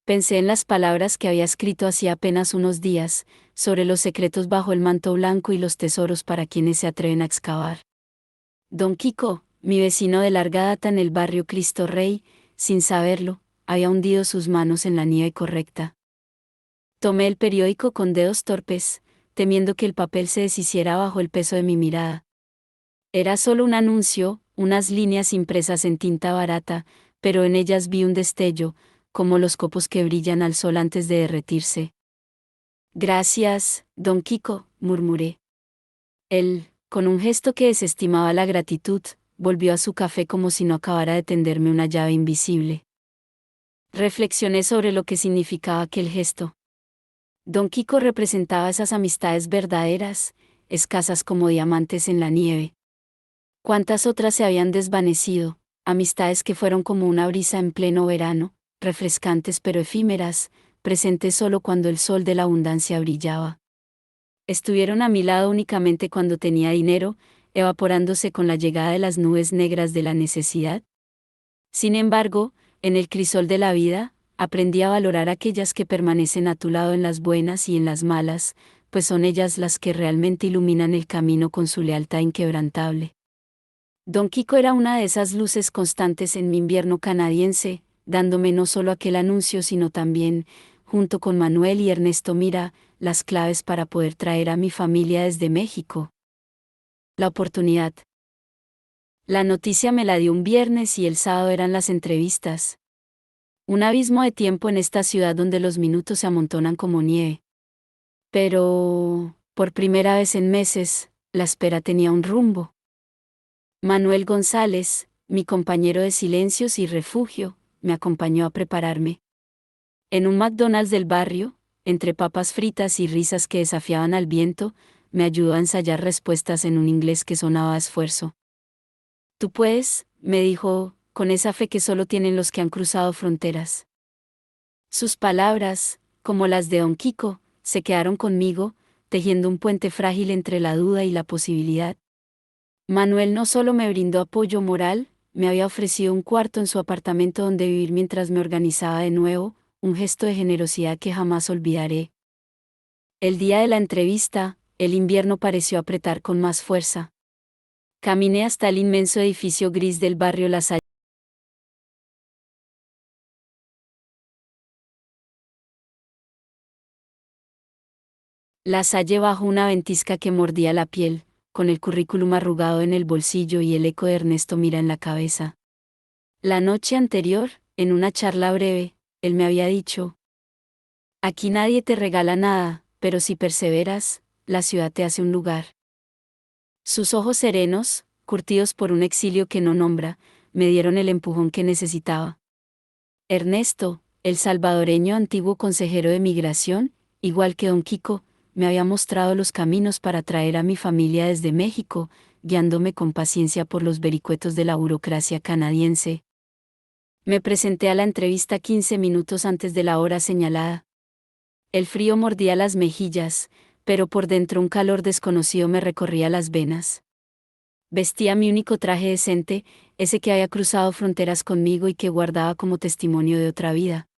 Pensé en las palabras que había escrito hacía apenas unos días, sobre los secretos bajo el manto blanco y los tesoros para quienes se atreven a excavar. Don Quico, mi vecino de larga data en el barrio Cristo Rey, sin saberlo, había hundido sus manos en la nieve correcta. Tomé el periódico con dedos torpes, temiendo que el papel se deshiciera bajo el peso de mi mirada. Era solo un anuncio, unas líneas impresas en tinta barata, pero en ellas vi un destello, como los copos que brillan al sol antes de derretirse. Gracias, don Quico, murmuré. Él, con un gesto que desestimaba la gratitud, volvió a su café como si no acabara de tenderme una llave invisible. Reflexioné sobre lo que significaba aquel gesto. Don Quico representaba esas amistades verdaderas, escasas como diamantes en la nieve. ¿Cuántas otras se habían desvanecido? Amistades que fueron como una brisa en pleno verano, refrescantes pero efímeras, presentes solo cuando el sol de la abundancia brillaba. Estuvieron a mi lado únicamente cuando tenía dinero, evaporándose con la llegada de las nubes negras de la necesidad. Sin embargo, en el crisol de la vida, aprendí a valorar aquellas que permanecen a tu lado en las buenas y en las malas, pues son ellas las que realmente iluminan el camino con su lealtad inquebrantable. Don Quico era una de esas luces constantes en mi invierno canadiense, dándome no solo aquel anuncio sino también, junto con Manuel y Ernesto Mira, las claves para poder traer a mi familia desde México. La oportunidad. La noticia me la dio un viernes y el sábado eran las entrevistas. Un abismo de tiempo en esta ciudad donde los minutos se amontonan como nieve. Pero, por primera vez en meses, la espera tenía un rumbo. Manuel González, mi compañero de silencios y refugio, me acompañó a prepararme. En un McDonald's del barrio, entre papas fritas y risas que desafiaban al viento, me ayudó a ensayar respuestas en un inglés que sonaba a esfuerzo. Tú puedes, me dijo, con esa fe que solo tienen los que han cruzado fronteras. Sus palabras, como las de Don Quico, se quedaron conmigo, tejiendo un puente frágil entre la duda y la posibilidad. Manuel no solo me brindó apoyo moral, me había ofrecido un cuarto en su apartamento donde vivir mientras me organizaba de nuevo, un gesto de generosidad que jamás olvidaré. El día de la entrevista, el invierno pareció apretar con más fuerza. Caminé hasta el inmenso edificio gris del barrio La Salle. La Salle bajo una ventisca que mordía la piel, con el currículum arrugado en el bolsillo y el eco de Ernesto Mira en la cabeza. La noche anterior, en una charla breve, él me había dicho: aquí nadie te regala nada, pero si perseveras, la ciudad te hace un lugar. Sus ojos serenos, curtidos por un exilio que no nombra, me dieron el empujón que necesitaba. Ernesto, el salvadoreño antiguo consejero de migración, igual que Don Quico, me había mostrado los caminos para traer a mi familia desde México, guiándome con paciencia por los vericuetos de la burocracia canadiense. Me presenté a la entrevista 15 minutos antes de la hora señalada. El frío mordía las mejillas, pero por dentro un calor desconocido me recorría las venas. Vestía mi único traje decente, ese que había cruzado fronteras conmigo y que guardaba como testimonio de otra vida.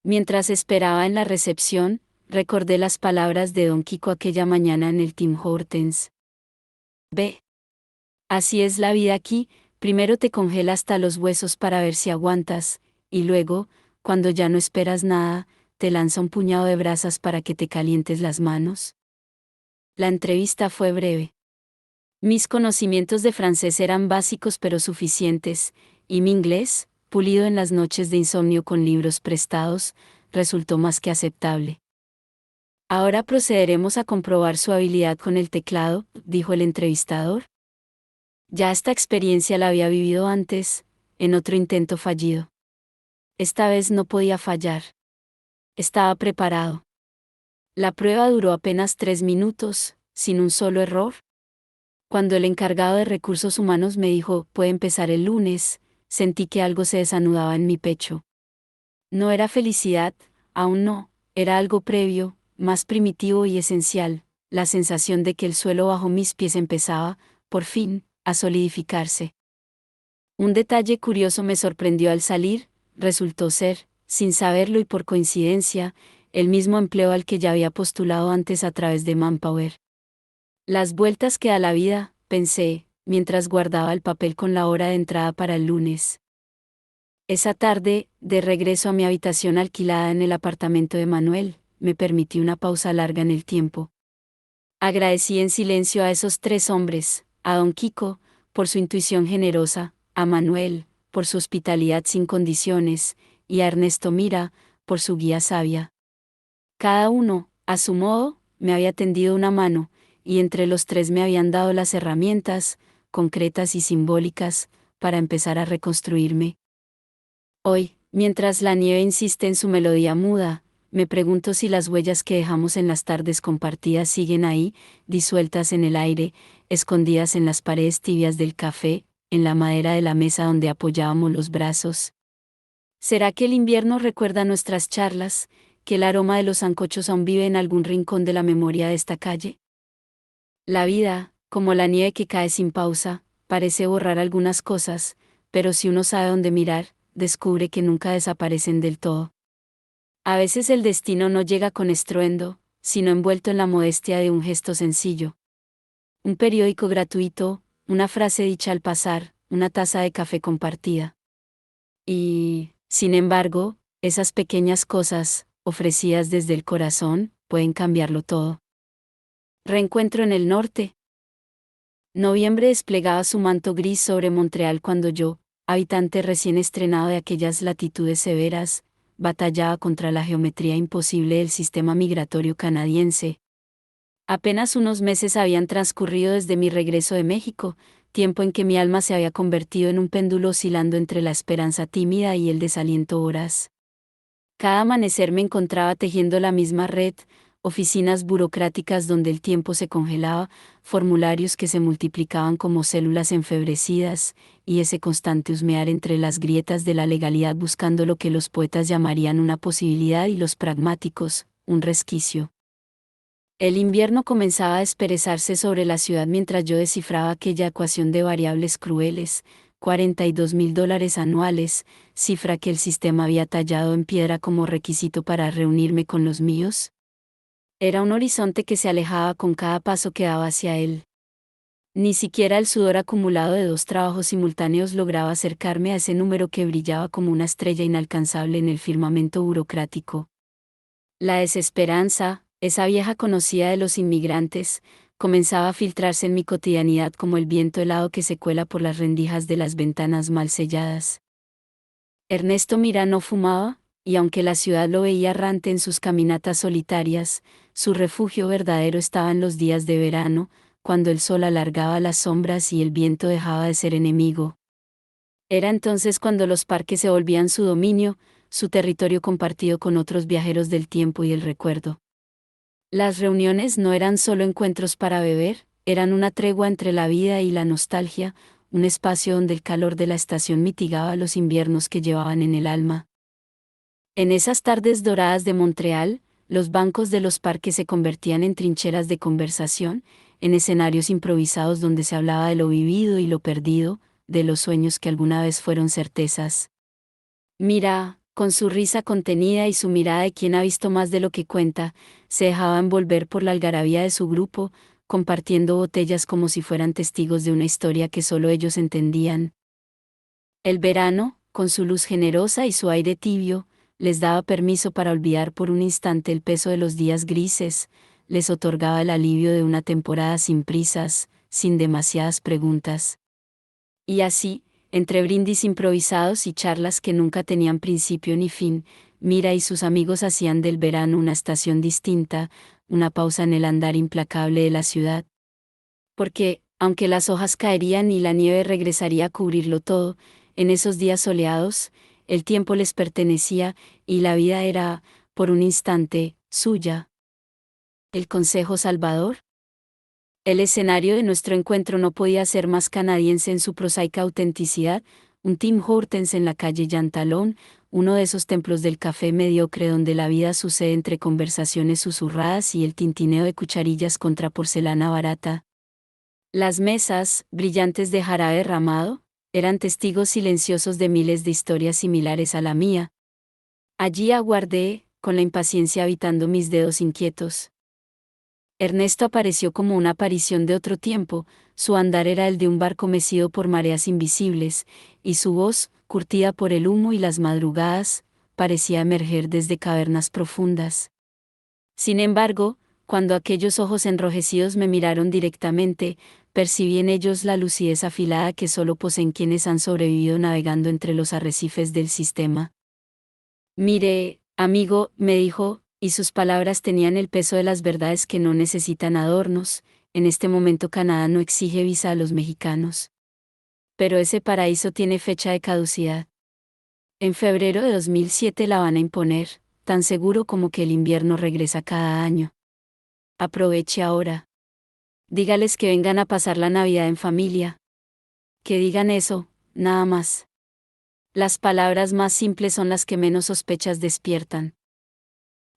Mientras esperaba en la recepción, recordé las palabras de Don Quico aquella mañana en el Tim Hortons. Ve. Así es la vida aquí, primero te congela hasta los huesos para ver si aguantas, y luego, cuando ya no esperas nada, te lanza un puñado de brasas para que te calientes las manos. La entrevista fue breve. Mis conocimientos de francés eran básicos pero suficientes, y mi inglés, pulido en las noches de insomnio con libros prestados, resultó más que aceptable. Ahora procederemos a comprobar su habilidad con el teclado, dijo el entrevistador. Ya esta experiencia la había vivido antes, en otro intento fallido. Esta vez no podía fallar. Estaba preparado. La prueba duró apenas 3 minutos, sin un solo error. Cuando el encargado de recursos humanos me dijo: puede empezar el lunes, sentí que algo se desanudaba en mi pecho. No era felicidad, aún no, era algo previo, más primitivo y esencial, la sensación de que el suelo bajo mis pies empezaba, por fin, a solidificarse. Un detalle curioso me sorprendió al salir, resultó ser, sin saberlo y por coincidencia, el mismo empleo al que ya había postulado antes a través de Manpower. Las vueltas que da la vida, pensé, mientras guardaba el papel con la hora de entrada para el lunes. Esa tarde, de regreso a mi habitación alquilada en el apartamento de Manuel, me permití una pausa larga en el tiempo. Agradecí en silencio a esos 3 hombres, a Don Quico, por su intuición generosa, a Manuel, por su hospitalidad sin condiciones, y a Ernesto Mira, por su guía sabia. Cada uno, a su modo, me había tendido una mano, y entre los 3 me habían dado las herramientas, concretas y simbólicas, para empezar a reconstruirme. Hoy, mientras la nieve insiste en su melodía muda, me pregunto si las huellas que dejamos en las tardes compartidas siguen ahí, disueltas en el aire, escondidas en las paredes tibias del café, en la madera de la mesa donde apoyábamos los brazos. ¿Será que el invierno recuerda nuestras charlas, que el aroma de los sancochos aún vive en algún rincón de la memoria de esta calle? La vida, como la nieve que cae sin pausa, parece borrar algunas cosas, pero si uno sabe dónde mirar, descubre que nunca desaparecen del todo. A veces el destino no llega con estruendo, sino envuelto en la modestia de un gesto sencillo. Un periódico gratuito, una frase dicha al pasar, una taza de café compartida. Y, sin embargo, esas pequeñas cosas, ofrecidas desde el corazón, pueden cambiarlo todo. Reencuentro en el norte. Noviembre desplegaba su manto gris sobre Montreal cuando yo, habitante recién estrenado de aquellas latitudes severas, batallaba contra la geometría imposible del sistema migratorio canadiense. Apenas unos meses habían transcurrido desde mi regreso de México, tiempo en que mi alma se había convertido en un péndulo oscilando entre la esperanza tímida y el desaliento voraz. Cada amanecer me encontraba tejiendo la misma red, oficinas burocráticas donde el tiempo se congelaba, formularios que se multiplicaban como células enfebrecidas, y ese constante husmear entre las grietas de la legalidad buscando lo que los poetas llamarían una posibilidad y los pragmáticos, un resquicio. El invierno comenzaba a desperezarse sobre la ciudad mientras yo descifraba aquella ecuación de variables crueles, $42.000 anuales, cifra que el sistema había tallado en piedra como requisito para reunirme con los míos. Era un horizonte que se alejaba con cada paso que daba hacia él. Ni siquiera el sudor acumulado de 2 trabajos simultáneos lograba acercarme a ese número que brillaba como una estrella inalcanzable en el firmamento burocrático. La desesperanza, esa vieja conocida de los inmigrantes, comenzaba a filtrarse en mi cotidianidad como el viento helado que se cuela por las rendijas de las ventanas mal selladas. Ernesto Mirá no fumaba, y aunque la ciudad lo veía errante en sus caminatas solitarias, su refugio verdadero estaba en los días de verano, cuando el sol alargaba las sombras y el viento dejaba de ser enemigo. Era entonces cuando los parques se volvían su dominio, su territorio compartido con otros viajeros del tiempo y el recuerdo. Las reuniones no eran solo encuentros para beber, eran una tregua entre la vida y la nostalgia, un espacio donde el calor de la estación mitigaba los inviernos que llevaban en el alma. En esas tardes doradas de Montreal, los bancos de los parques se convertían en trincheras de conversación, en escenarios improvisados donde se hablaba de lo vivido y lo perdido, de los sueños que alguna vez fueron certezas. Mira, con su risa contenida y su mirada de quien ha visto más de lo que cuenta, se dejaba envolver por la algarabía de su grupo, compartiendo botellas como si fueran testigos de una historia que solo ellos entendían. El verano, con su luz generosa y su aire tibio, les daba permiso para olvidar por un instante el peso de los días grises, les otorgaba el alivio de una temporada sin prisas, sin demasiadas preguntas. Y así, entre brindis improvisados y charlas que nunca tenían principio ni fin, Mira y sus amigos hacían del verano una estación distinta, una pausa en el andar implacable de la ciudad. Porque, aunque las hojas caerían y la nieve regresaría a cubrirlo todo, en esos días soleados, el tiempo les pertenecía, y la vida era, por un instante, suya. ¿El Consejo Salvador? El escenario de nuestro encuentro no podía ser más canadiense en su prosaica autenticidad, un Tim Hortons en la calle Yantalón, uno de esos templos del café mediocre donde la vida sucede entre conversaciones susurradas y el tintineo de cucharillas contra porcelana barata. Las mesas, brillantes de jarabe derramado, eran testigos silenciosos de miles de historias similares a la mía. Allí aguardé, con la impaciencia habitando mis dedos inquietos. Ernesto apareció como una aparición de otro tiempo, su andar era el de un barco mecido por mareas invisibles, y su voz, curtida por el humo y las madrugadas, parecía emerger desde cavernas profundas. Sin embargo, cuando aquellos ojos enrojecidos me miraron directamente, percibí en ellos la lucidez afilada que solo poseen quienes han sobrevivido navegando entre los arrecifes del sistema. Mire, amigo, me dijo, y sus palabras tenían el peso de las verdades que no necesitan adornos. En este momento Canadá no exige visa a los mexicanos. Pero ese paraíso tiene fecha de caducidad. En febrero de 2007 la van a imponer, tan seguro como que el invierno regresa cada año. Aproveche ahora. Dígales que vengan a pasar la Navidad en familia. Que digan eso, nada más. Las palabras más simples son las que menos sospechas despiertan.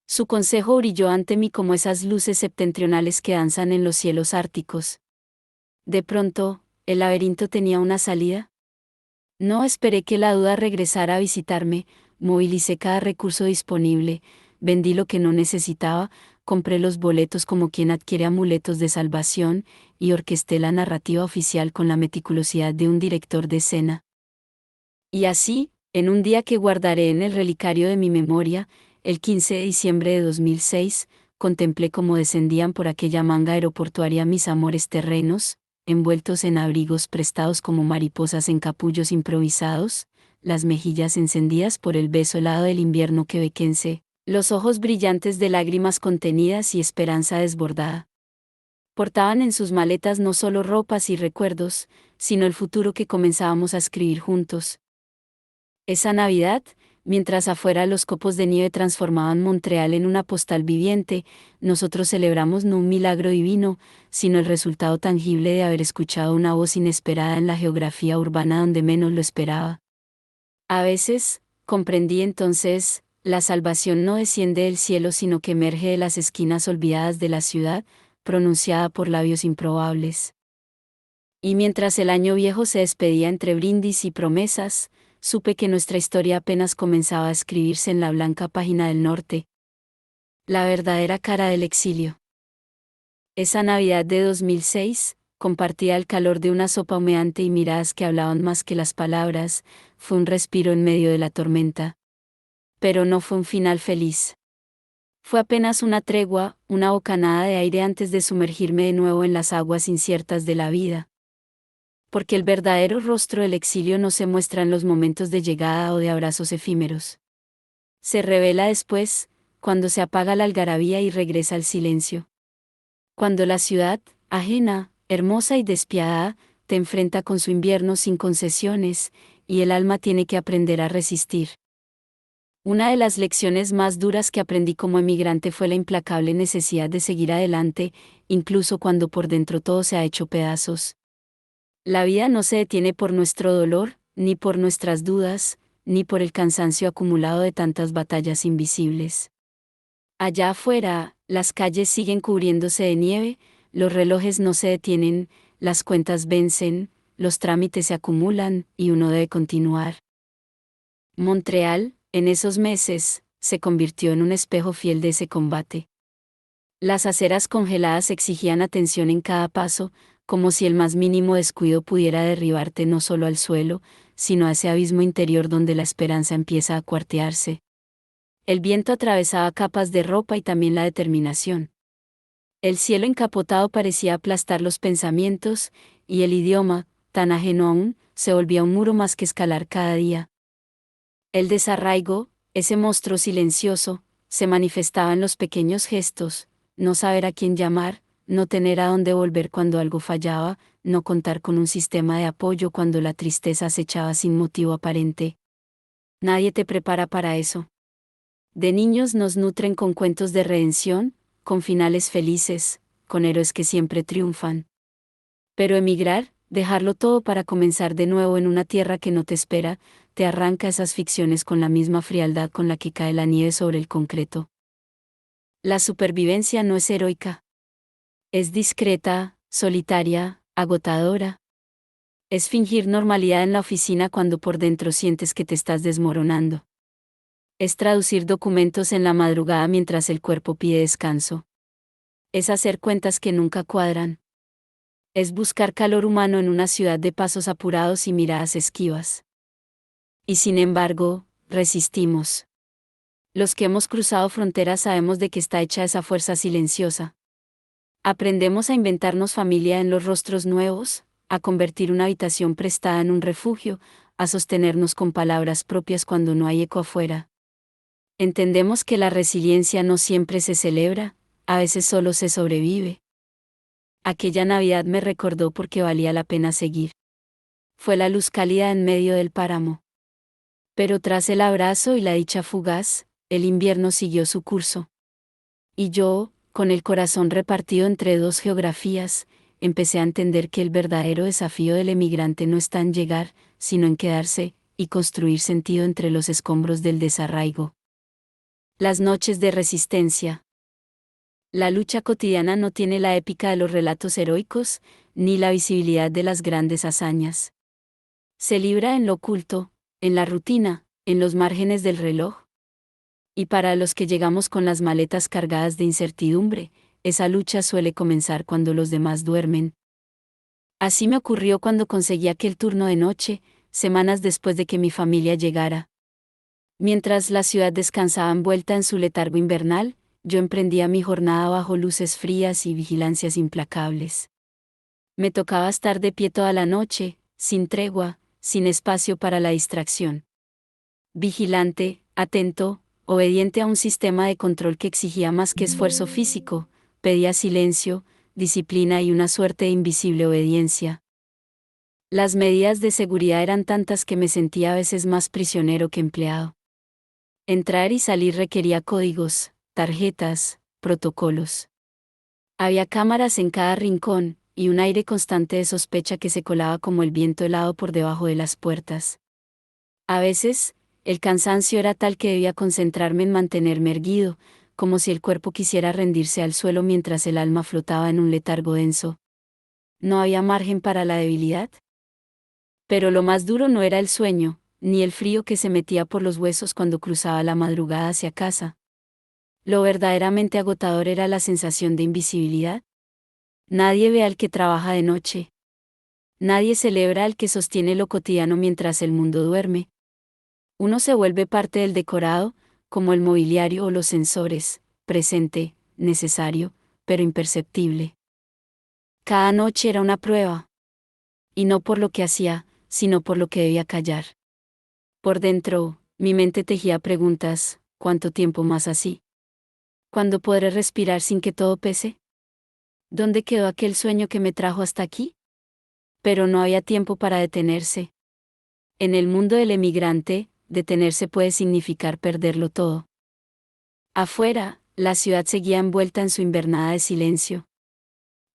Su consejo brilló ante mí como esas luces septentrionales que danzan en los cielos árticos. De pronto, ¿el laberinto tenía una salida? No esperé que la duda regresara a visitarme, movilicé cada recurso disponible, vendí lo que no necesitaba, compré los boletos como quien adquiere amuletos de salvación, y orquesté la narrativa oficial con la meticulosidad de un director de escena. Y así, en un día que guardaré en el relicario de mi memoria, el 15 de diciembre de 2006, contemplé cómo descendían por aquella manga aeroportuaria mis amores terrenos, envueltos en abrigos prestados como mariposas en capullos improvisados, las mejillas encendidas por el beso helado del invierno quebequense, los ojos brillantes de lágrimas contenidas y esperanza desbordada. Portaban en sus maletas no solo ropas y recuerdos, sino el futuro que comenzábamos a escribir juntos. Esa Navidad, mientras afuera los copos de nieve transformaban Montreal en una postal viviente, nosotros celebramos no un milagro divino, sino el resultado tangible de haber escuchado una voz inesperada en la geografía urbana donde menos lo esperaba. A veces, comprendí entonces, la salvación no desciende del cielo sino que emerge de las esquinas olvidadas de la ciudad, pronunciada por labios improbables. Y mientras el año viejo se despedía entre brindis y promesas, supe que nuestra historia apenas comenzaba a escribirse en la blanca página del norte. La verdadera cara del exilio. Esa Navidad de 2006, compartía el calor de una sopa humeante y miradas que hablaban más que las palabras, fue un respiro en medio de la tormenta. Pero no fue un final feliz. Fue apenas una tregua, una bocanada de aire antes de sumergirme de nuevo en las aguas inciertas de la vida. Porque el verdadero rostro del exilio no se muestra en los momentos de llegada o de abrazos efímeros. Se revela después, cuando se apaga la algarabía y regresa el silencio. Cuando la ciudad, ajena, hermosa y despiadada, te enfrenta con su invierno sin concesiones, y el alma tiene que aprender a resistir. Una de las lecciones más duras que aprendí como emigrante fue la implacable necesidad de seguir adelante, incluso cuando por dentro todo se ha hecho pedazos. La vida no se detiene por nuestro dolor, ni por nuestras dudas, ni por el cansancio acumulado de tantas batallas invisibles. Allá afuera, las calles siguen cubriéndose de nieve, los relojes no se detienen, las cuentas vencen, los trámites se acumulan, y uno debe continuar. Montreal, en esos meses, se convirtió en un espejo fiel de ese combate. Las aceras congeladas exigían atención en cada paso, como si el más mínimo descuido pudiera derribarte no solo al suelo, sino a ese abismo interior donde la esperanza empieza a cuartearse. El viento atravesaba capas de ropa y también la determinación. El cielo encapotado parecía aplastar los pensamientos, y el idioma, tan ajeno aún, se volvía un muro más que escalar cada día. El desarraigo, ese monstruo silencioso, se manifestaba en los pequeños gestos, no saber a quién llamar, no tener a dónde volver cuando algo fallaba, no contar con un sistema de apoyo cuando la tristeza acechaba sin motivo aparente. Nadie te prepara para eso. De niños nos nutren con cuentos de redención, con finales felices, con héroes que siempre triunfan. Pero emigrar, dejarlo todo para comenzar de nuevo en una tierra que no te espera, te arranca esas ficciones con la misma frialdad con la que cae la nieve sobre el concreto. La supervivencia no es heroica. Es discreta, solitaria, agotadora. Es fingir normalidad en la oficina cuando por dentro sientes que te estás desmoronando. Es traducir documentos en la madrugada mientras el cuerpo pide descanso. Es hacer cuentas que nunca cuadran. Es buscar calor humano en una ciudad de pasos apurados y miradas esquivas. Y sin embargo, resistimos. Los que hemos cruzado fronteras sabemos de qué está hecha esa fuerza silenciosa. Aprendemos a inventarnos familia en los rostros nuevos, a convertir una habitación prestada en un refugio, a sostenernos con palabras propias cuando no hay eco afuera. Entendemos que la resiliencia no siempre se celebra, a veces solo se sobrevive. Aquella Navidad me recordó por qué valía la pena seguir. Fue la luz cálida en medio del páramo. Pero tras el abrazo y la dicha fugaz, el invierno siguió su curso. Y yo, con el corazón repartido entre dos geografías, empecé a entender que el verdadero desafío del emigrante no está en llegar, sino en quedarse, y construir sentido entre los escombros del desarraigo. Las noches de resistencia. La lucha cotidiana no tiene la épica de los relatos heroicos, ni la visibilidad de las grandes hazañas. Se libra en lo oculto, en la rutina, en los márgenes del reloj. Y para los que llegamos con las maletas cargadas de incertidumbre, esa lucha suele comenzar cuando los demás duermen. Así me ocurrió cuando conseguí aquel turno de noche, semanas después de que mi familia llegara. Mientras la ciudad descansaba envuelta en su letargo invernal, yo emprendía mi jornada bajo luces frías y vigilancias implacables. Me tocaba estar de pie toda la noche, sin tregua, sin espacio para la distracción. Vigilante, atento, obediente a un sistema de control que exigía más que esfuerzo físico, pedía silencio, disciplina y una suerte de invisible obediencia. Las medidas de seguridad eran tantas que me sentía a veces más prisionero que empleado. Entrar y salir requería códigos, tarjetas, protocolos. Había cámaras en cada rincón, y un aire constante de sospecha que se colaba como el viento helado por debajo de las puertas. A veces, el cansancio era tal que debía concentrarme en mantenerme erguido, como si el cuerpo quisiera rendirse al suelo mientras el alma flotaba en un letargo denso. ¿No había margen para la debilidad? Pero lo más duro no era el sueño, ni el frío que se metía por los huesos cuando cruzaba la madrugada hacia casa. Lo verdaderamente agotador era la sensación de invisibilidad. Nadie ve al que trabaja de noche. Nadie celebra al que sostiene lo cotidiano mientras el mundo duerme. Uno se vuelve parte del decorado, como el mobiliario o los sensores, presente, necesario, pero imperceptible. Cada noche era una prueba. Y no por lo que hacía, sino por lo que debía callar. Por dentro, mi mente tejía preguntas: ¿cuánto tiempo más así? ¿Cuándo podré respirar sin que todo pese? ¿Dónde quedó aquel sueño que me trajo hasta aquí? Pero no había tiempo para detenerse. En el mundo del emigrante, detenerse puede significar perderlo todo. Afuera, la ciudad seguía envuelta en su invernada de silencio.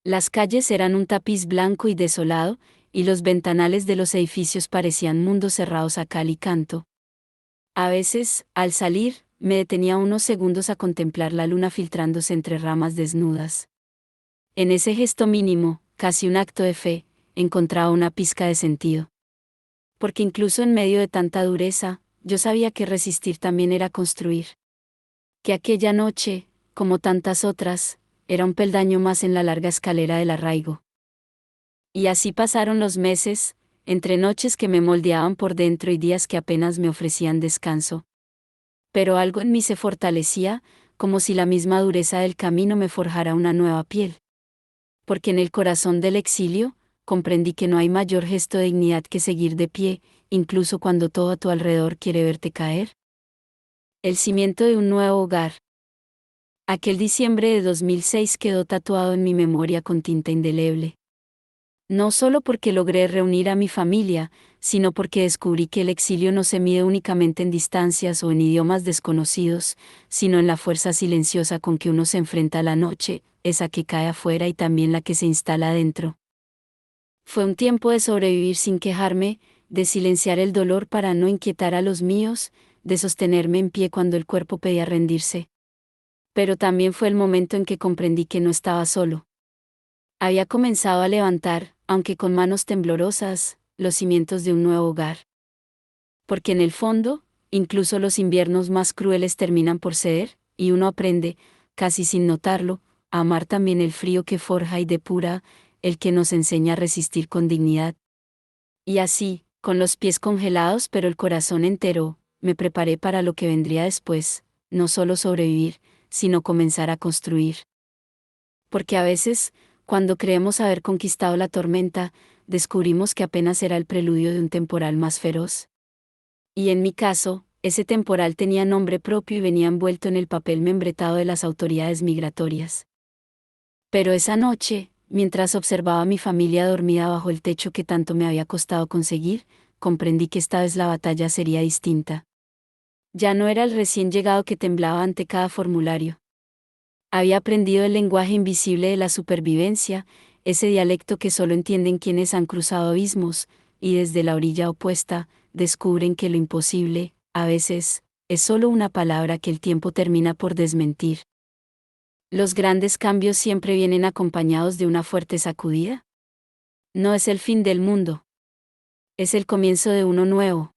Las calles eran un tapiz blanco y desolado, y los ventanales de los edificios parecían mundos cerrados a cal y canto. A veces, al salir, me detenía unos segundos a contemplar la luna filtrándose entre ramas desnudas. En ese gesto mínimo, casi un acto de fe, encontraba una pizca de sentido. Porque incluso en medio de tanta dureza, yo sabía que resistir también era construir. Que aquella noche, como tantas otras, era un peldaño más en la larga escalera del arraigo. Y así pasaron los meses, entre noches que me moldeaban por dentro y días que apenas me ofrecían descanso. Pero algo en mí se fortalecía, como si la misma dureza del camino me forjara una nueva piel. Porque en el corazón del exilio, comprendí que no hay mayor gesto de dignidad que seguir de pie, incluso cuando todo a tu alrededor quiere verte caer. El cimiento de un nuevo hogar. Aquel diciembre de 2006 quedó tatuado en mi memoria con tinta indeleble. No solo porque logré reunir a mi familia, sino porque descubrí que el exilio no se mide únicamente en distancias o en idiomas desconocidos, sino en la fuerza silenciosa con que uno se enfrenta a la noche, esa que cae afuera y también la que se instala adentro. Fue un tiempo de sobrevivir sin quejarme, de silenciar el dolor para no inquietar a los míos, de sostenerme en pie cuando el cuerpo pedía rendirse. Pero también fue el momento en que comprendí que no estaba solo. Había comenzado a levantar, aunque con manos temblorosas, los cimientos de un nuevo hogar. Porque en el fondo, incluso los inviernos más crueles terminan por ceder, y uno aprende, casi sin notarlo, a amar también el frío que forja y depura, el que nos enseña a resistir con dignidad. Y así, con los pies congelados pero el corazón entero, me preparé para lo que vendría después, no solo sobrevivir, sino comenzar a construir. Porque a veces, cuando creemos haber conquistado la tormenta, descubrimos que apenas era el preludio de un temporal más feroz. Y en mi caso, ese temporal tenía nombre propio y venía envuelto en el papel membretado de las autoridades migratorias. Pero esa noche, mientras observaba a mi familia dormida bajo el techo que tanto me había costado conseguir, comprendí que esta vez la batalla sería distinta. Ya no era el recién llegado que temblaba ante cada formulario. Había aprendido el lenguaje invisible de la supervivencia, ese dialecto que solo entienden quienes han cruzado abismos, y desde la orilla opuesta, descubren que lo imposible, a veces, es solo una palabra que el tiempo termina por desmentir. ¿Los grandes cambios siempre vienen acompañados de una fuerte sacudida? No es el fin del mundo. Es el comienzo de uno nuevo.